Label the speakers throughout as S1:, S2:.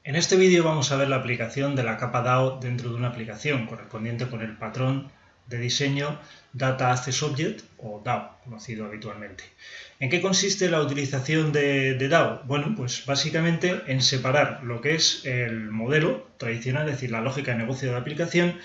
S1: En este vídeo vamos a ver la aplicación de la capa DAO dentro de una aplicación correspondiente con el patrón de diseño Data Access Object o DAO, conocido habitualmente. ¿En qué consiste la utilización de DAO? Bueno, pues básicamente en separar lo que es el modelo tradicional, es decir, la lógica de negocio de la aplicación,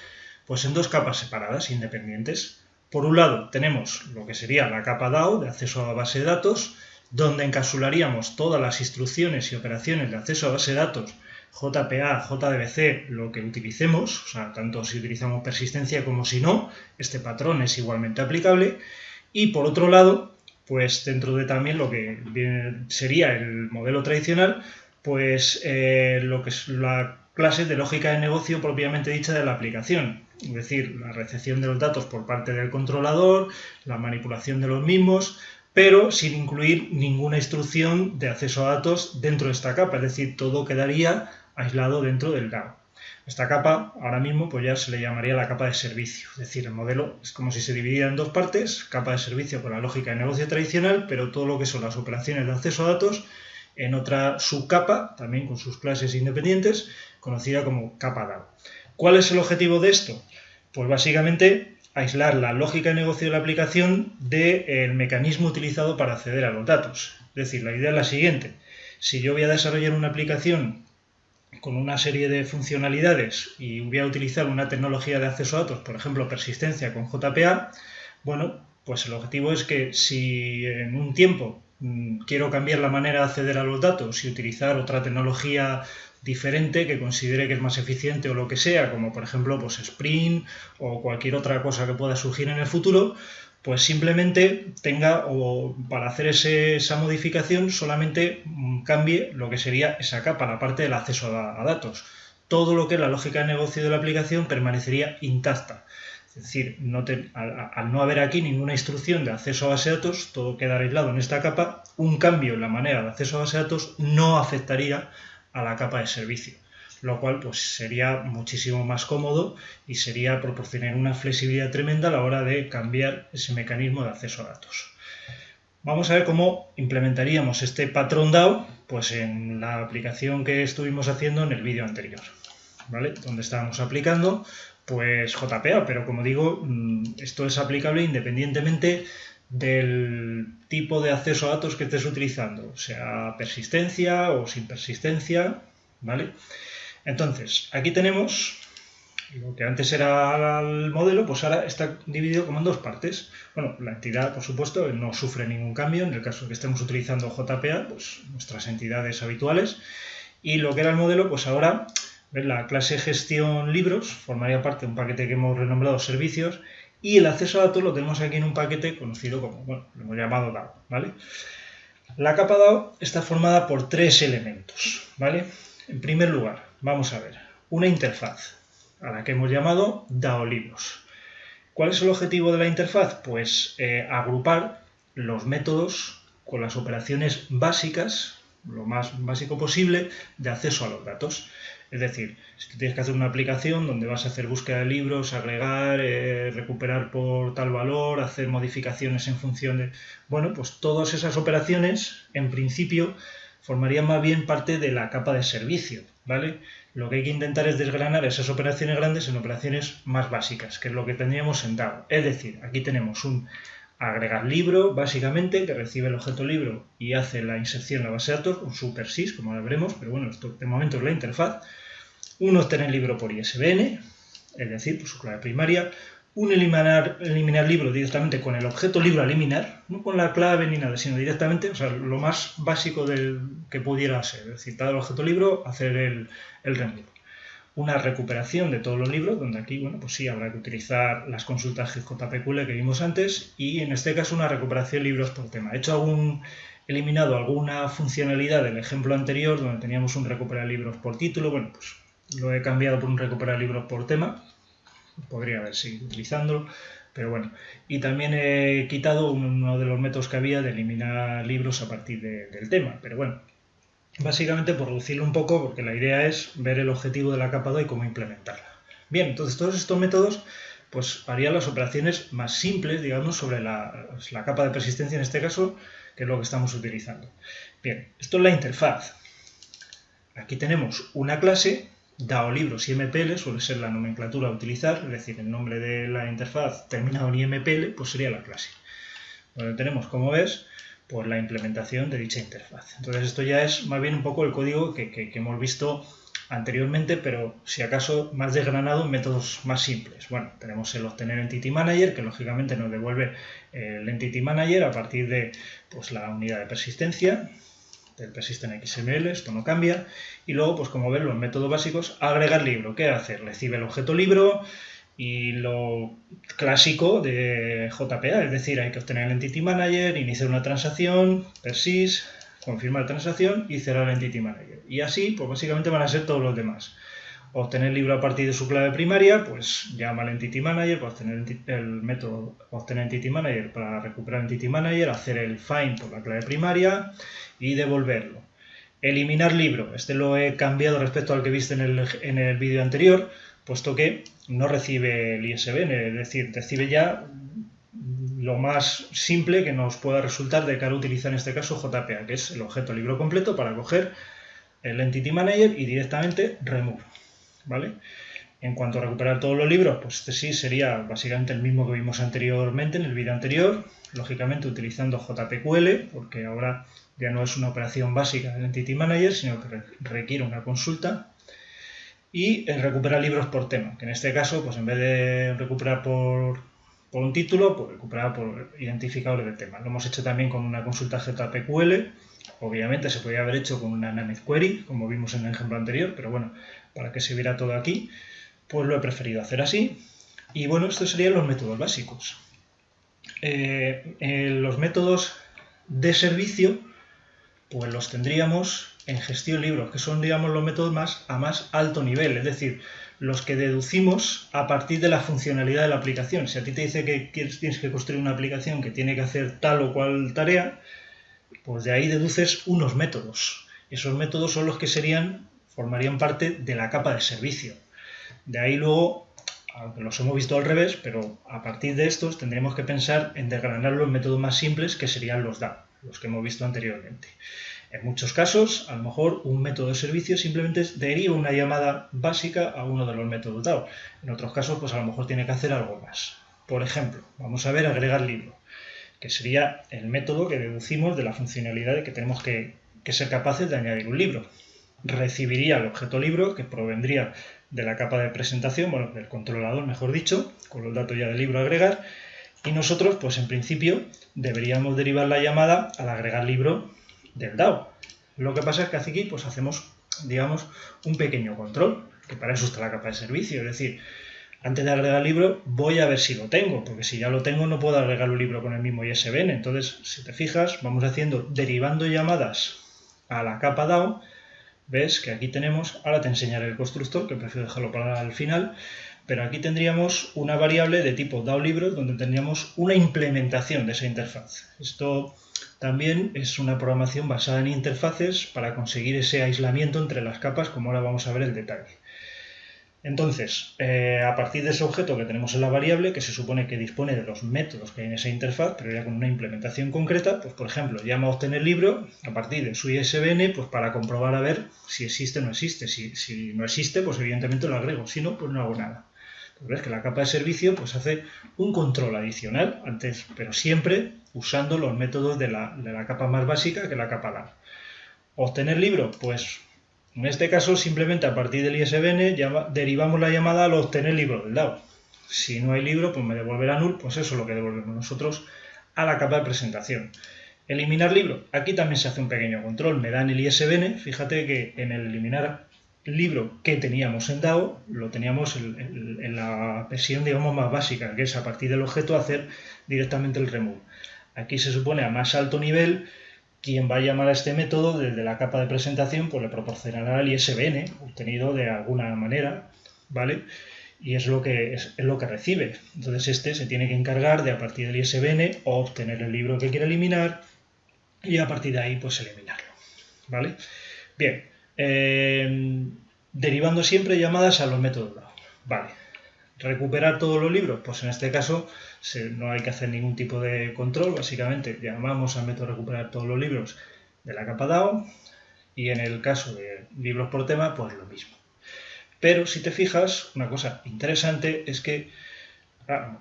S1: pues en dos capas separadas, independientes. Por un lado tenemos lo que sería la capa DAO de acceso a base de datos, donde encapsularíamos todas las instrucciones y operaciones de acceso a base de datos, JPA, JDBC, lo que utilicemos, o sea, tanto si utilizamos persistencia como si no, este patrón es igualmente aplicable. Y por otro lado, pues dentro de también lo que sería el modelo tradicional, pues lo que es la clase de lógica de negocio propiamente dicha de la aplicación, es decir, la recepción de los datos por parte del controlador, la manipulación de los mismos, pero sin incluir ninguna instrucción de acceso a datos dentro de esta capa, es decir, todo quedaría aislado dentro del DAO. Esta capa ahora mismo pues ya se le llamaría la capa de servicio, es decir, el modelo es como si se dividiera en dos partes, capa de servicio con la lógica de negocio tradicional, pero todo lo que son las operaciones de acceso a datos en otra subcapa, también con sus clases independientes, conocida como capa DAO. ¿Cuál es el objetivo de esto? Pues básicamente aislar la lógica de negocio de la aplicación del mecanismo utilizado para acceder a los datos. Es decir, la idea es la siguiente: si yo voy a desarrollar una aplicación con una serie de funcionalidades y voy a utilizar una tecnología de acceso a datos, por ejemplo persistencia con JPA, bueno, pues el objetivo es que si en un tiempo quiero cambiar la manera de acceder a los datos y utilizar otra tecnología diferente que considere que es más eficiente o lo que sea, como por ejemplo pues Spring o cualquier otra cosa que pueda surgir en el futuro, pues simplemente tenga, o para hacer esa modificación, solamente cambie lo que sería esa capa, la parte del acceso a datos. Todo lo que es la lógica de negocio de la aplicación permanecería intacta. Es decir, al no haber aquí ninguna instrucción de acceso a base de datos, todo queda aislado en esta capa. Un cambio en la manera de acceso a base de datos no afectaría a la capa de servicio, lo cual pues sería muchísimo más cómodo y sería proporcionar una flexibilidad tremenda a la hora de cambiar ese mecanismo de acceso a datos. Vamos a ver cómo implementaríamos este patrón DAO pues en la aplicación que estuvimos haciendo en el vídeo anterior, ¿vale? Donde estábamos aplicando pues JPA, pero como digo, esto es aplicable independientemente del tipo de acceso a datos que estés utilizando, sea persistencia o sin persistencia, ¿vale? Entonces, aquí tenemos lo que antes era el modelo, pues ahora está dividido como en dos partes. Bueno, la entidad, por supuesto, no sufre ningún cambio en el caso de que estemos utilizando JPA, pues nuestras entidades habituales. Y lo que era el modelo, pues ahora la clase gestión libros formaría parte de un paquete que hemos renombrado servicios, y el acceso a datos lo tenemos aquí en un paquete conocido como, bueno, lo hemos llamado DAO, ¿vale? La capa DAO está formada por tres elementos, ¿vale? En primer lugar, vamos a ver una interfaz a la que hemos llamado DAO libros. ¿Cuál es el objetivo de la interfaz? Pues agrupar los métodos con las operaciones básicas, lo más básico posible, de acceso a los datos. Es decir, si tú tienes que hacer una aplicación donde vas a hacer búsqueda de libros, agregar, recuperar por tal valor, hacer modificaciones en función de... Bueno, pues todas esas operaciones, en principio, formarían más bien parte de la capa de servicio, ¿vale? Lo que hay que intentar es desgranar esas operaciones grandes en operaciones más básicas, que es lo que tendríamos en DAO. Es decir, aquí tenemos un agregar libro, básicamente, que recibe el objeto libro y hace la inserción en la base de datos, un supersys, como ahora veremos, pero bueno, esto de momento es la interfaz. Un obtener libro por ISBN, es decir, por su clave primaria. Un eliminar libro directamente con el objeto libro a eliminar, no con la clave ni nada, sino directamente, o sea, lo más básico que pudiera ser, es decir, dado el objeto libro, hacer el remove. Una recuperación de todos los libros, donde aquí, bueno, pues sí, habrá que utilizar las consultas JPQL que vimos antes, y en este caso una recuperación de libros por tema. He eliminado alguna funcionalidad del ejemplo anterior, donde teníamos un recuperar libros por título, bueno, pues lo he cambiado por un recuperar libros por tema. Podría haber seguido utilizándolo, pero bueno. Y también he quitado uno de los métodos que había de eliminar libros a partir del tema, pero bueno, básicamente por reducirlo un poco, porque la idea es ver el objetivo de la capa DAO y cómo implementarla. Bien, entonces todos estos métodos pues harían las operaciones más simples, digamos, sobre la capa de persistencia en este caso, que es lo que estamos utilizando. Bien, esto es la interfaz. Aquí tenemos una clase, DAO libros y MPL, suele ser la nomenclatura a utilizar, es decir, el nombre de la interfaz terminado en IMPL, pues sería la clase. Donde tenemos, como ves, pues la implementación de dicha interfaz. Entonces esto ya es más bien un poco el código que hemos visto anteriormente, pero si acaso más desgranado en métodos más simples. Bueno, tenemos el obtener Entity Manager, que lógicamente nos devuelve el Entity Manager a partir de pues, la unidad de persistencia, del persistent XML, esto no cambia. Y luego, pues como ven, los métodos básicos, agregar libro. ¿Qué hacer? Recibe el objeto libro y lo clásico de JPA, es decir, hay que obtener el Entity Manager, iniciar una transacción, persist, confirmar transacción y cerrar el Entity Manager. Y así, pues básicamente van a ser todos los demás. Obtener libro a partir de su clave primaria, pues llama al Entity Manager para obtener el método obtener Entity Manager para recuperar el Entity Manager, hacer el find por la clave primaria y devolverlo. Eliminar libro, este lo he cambiado respecto al que viste en el vídeo anterior, puesto que no recibe el ISBN, es decir, recibe ya lo más simple que nos pueda resultar de cara a utilizar en este caso JPA, que es el objeto libro completo para coger el Entity Manager y directamente remove, ¿vale? En cuanto a recuperar todos los libros, pues este sí sería básicamente el mismo que vimos anteriormente en el vídeo anterior, lógicamente utilizando JPQL, porque ahora ya no es una operación básica del Entity Manager, sino que requiere una consulta. Y recuperar libros por tema, que en este caso, pues en vez de recuperar por un título, pues recuperar por identificador de tema. Lo hemos hecho también con una consulta JPQL, obviamente se podría haber hecho con una Nanite Query, como vimos en el ejemplo anterior, pero bueno, para que se viera todo aquí, pues lo he preferido hacer así. Y bueno, estos serían los métodos básicos. Los métodos de servicio, pues los tendríamos en gestión libros, que son, digamos, los métodos a más alto nivel, es decir, los que deducimos a partir de la funcionalidad de la aplicación. Si a ti te dice que tienes que construir una aplicación que tiene que hacer tal o cual tarea, pues de ahí deduces unos métodos. Esos métodos son los que formarían parte de la capa de servicio. De ahí luego, aunque los hemos visto al revés, pero a partir de estos tendríamos que pensar en desgranar los métodos más simples, que serían los DAO, los que hemos visto anteriormente. En muchos casos, a lo mejor un método de servicio simplemente deriva una llamada básica a uno de los métodos DAO. En otros casos, pues a lo mejor tiene que hacer algo más. Por ejemplo, vamos a ver agregar libro, que sería el método que deducimos de la funcionalidad de que tenemos que ser capaces de añadir un libro. Recibiría el objeto libro, que provendría de la capa de presentación, bueno, del controlador, mejor dicho, con los datos ya del libro a agregar, y nosotros, pues en principio, deberíamos derivar la llamada al agregar libro del DAO. Lo que pasa es que aquí pues hacemos, digamos, un pequeño control, que para eso está la capa de servicio, es decir, antes de agregar el libro voy a ver si lo tengo, porque si ya lo tengo no puedo agregar un libro con el mismo ISBN. Entonces, si te fijas, vamos derivando llamadas a la capa DAO. Ves que aquí tenemos, ahora te enseñaré el constructor, que prefiero dejarlo para el final, pero aquí tendríamos una variable de tipo DAO libros donde tendríamos una implementación de esa interfaz. Esto también es una programación basada en interfaces para conseguir ese aislamiento entre las capas, como ahora vamos a ver el detalle. Entonces, a partir de ese objeto que tenemos en la variable, que se supone que dispone de los métodos que hay en esa interfaz, pero ya con una implementación concreta, pues por ejemplo, llama a obtener libro a partir de su ISBN, pues para comprobar a ver si existe o no existe. Si no existe, pues evidentemente lo agrego, si no, pues no hago nada. Pues ves que la capa de servicio pues hace un control adicional, antes, pero siempre usando los métodos de la capa más básica, que es la capa DAO. Obtener libro, pues en este caso simplemente a partir del ISBN derivamos la llamada al obtener libro del DAO. Si no hay libro, pues me devolverá null, pues eso es lo que devolvemos nosotros a la capa de presentación. Eliminar libro, aquí también se hace un pequeño control, me dan el ISBN, fíjate que en el eliminar libro que teníamos en DAO, lo teníamos en la versión, digamos, más básica, que es a partir del objeto hacer directamente el remove. Aquí se supone a más alto nivel, quien va a llamar a este método desde la capa de presentación, pues le proporcionará el ISBN obtenido de alguna manera, ¿vale? Y es lo que recibe. Entonces este se tiene que encargar de, a partir del ISBN, obtener el libro que quiere eliminar y a partir de ahí pues eliminarlo, ¿vale? Bien, derivando siempre llamadas a los métodos DAO, ¿vale? ¿Recuperar todos los libros? Pues en este caso no hay que hacer ningún tipo de control, básicamente llamamos al método recuperar todos los libros de la capa DAO y en el caso de libros por tema, pues lo mismo. Pero si te fijas, una cosa interesante es que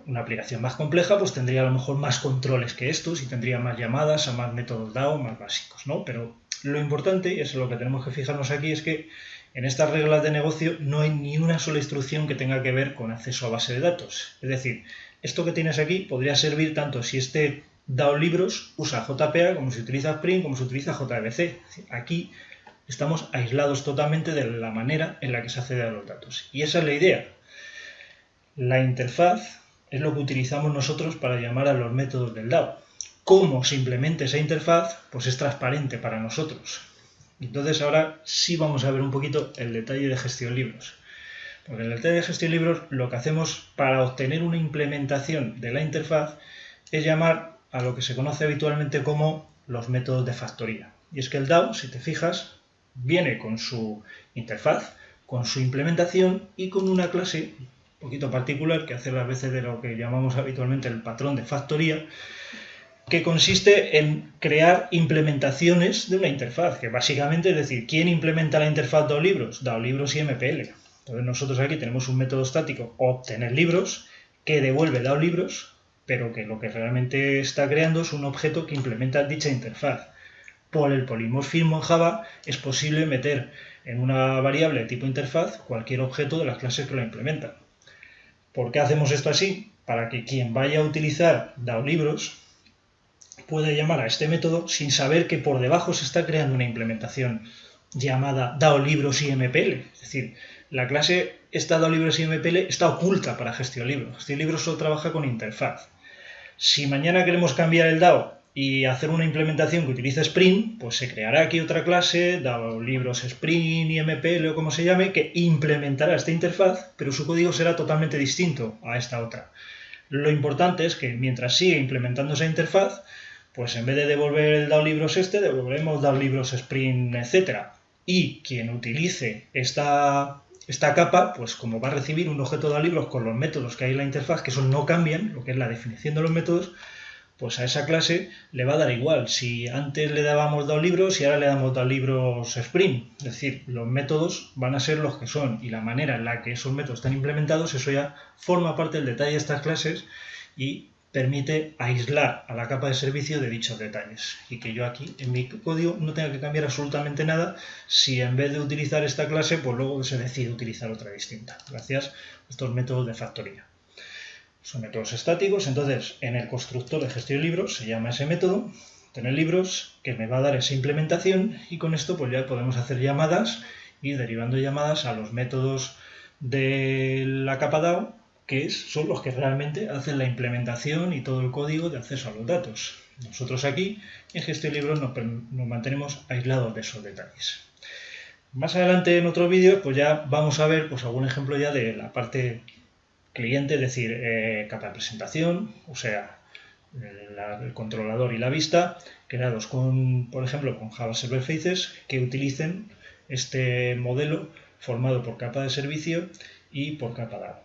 S1: una aplicación más compleja pues tendría a lo mejor más controles que estos y tendría más llamadas a más métodos DAO más básicos, ¿no? Pero lo importante, y eso es lo que tenemos que fijarnos aquí, es que en estas reglas de negocio no hay ni una sola instrucción que tenga que ver con acceso a base de datos. Es decir, esto que tienes aquí podría servir tanto si este DAO libros usa JPA como si utiliza Spring como si utiliza JDBC. Aquí estamos aislados totalmente de la manera en la que se accede a los datos. Y esa es la idea. La interfaz es lo que utilizamos nosotros para llamar a los métodos del DAO. Cómo se implementa esa interfaz, pues es transparente para nosotros. Entonces ahora sí vamos a ver un poquito el detalle de gestión libros. Porque en el detalle de gestión libros lo que hacemos para obtener una implementación de la interfaz es llamar a lo que se conoce habitualmente como los métodos de factoría. Y es que el DAO, si te fijas, viene con su interfaz, con su implementación y con una clase un poquito particular que hace las veces de lo que llamamos habitualmente el patrón de factoría, que consiste en crear implementaciones de una interfaz, que básicamente es decir, ¿quién implementa la interfaz DAO libros? DAO libros y MPL. Entonces nosotros aquí tenemos un método estático, obtener libros, que devuelve DAO libros, pero que lo que realmente está creando es un objeto que implementa dicha interfaz. Por el polimorfismo en Java es posible meter en una variable de tipo interfaz cualquier objeto de las clases que lo implementan. ¿Por qué hacemos esto así? Para que quien vaya a utilizar DAO libros pueda llamar a este método sin saber que por debajo se está creando una implementación llamada DAO libros y MPL. Es decir, la clase esta DAO libros y MPL está oculta para gestión libros. Gestión libros solo trabaja con interfaz. Si mañana queremos cambiar el DAO y hacer una implementación que utilice Spring, pues se creará aquí otra clase, DAO libros Spring y MPL o como se llame, que implementará esta interfaz, pero su código será totalmente distinto a esta otra. Lo importante es que mientras siga implementando esa interfaz, pues en vez de devolver el DAO libros devolveremos DAO libros Spring, etc. Y quien utilice esta capa, pues como va a recibir un objeto DAO libros con los métodos que hay en la interfaz, que eso no cambian, lo que es la definición de los métodos, pues a esa clase le va a dar igual si antes le dábamos DAO libros y ahora le damos DAO libros Spring. Es decir, los métodos van a ser los que son y la manera en la que esos métodos están implementados, eso ya forma parte del detalle de estas clases y permite aislar a la capa de servicio de dichos detalles y que yo aquí en mi código no tenga que cambiar absolutamente nada si en vez de utilizar esta clase pues luego se decide utilizar otra distinta gracias a estos métodos de factoría. Son métodos estáticos, entonces en el constructor de gestión de libros se llama ese método tener libros que me va a dar esa implementación y con esto pues ya podemos hacer llamadas y derivando llamadas a los métodos de la capa DAO que son los que realmente hacen la implementación y todo el código de acceso a los datos. Nosotros aquí en gestión de libros nos mantenemos aislados de esos detalles. Más adelante en otros vídeos pues ya vamos a ver pues algún ejemplo ya de la parte cliente, es decir, capa de presentación, o sea, el controlador y la vista, creados con, por ejemplo, con Java Server Faces, que utilicen este modelo formado por capa de servicio y por capa DAO.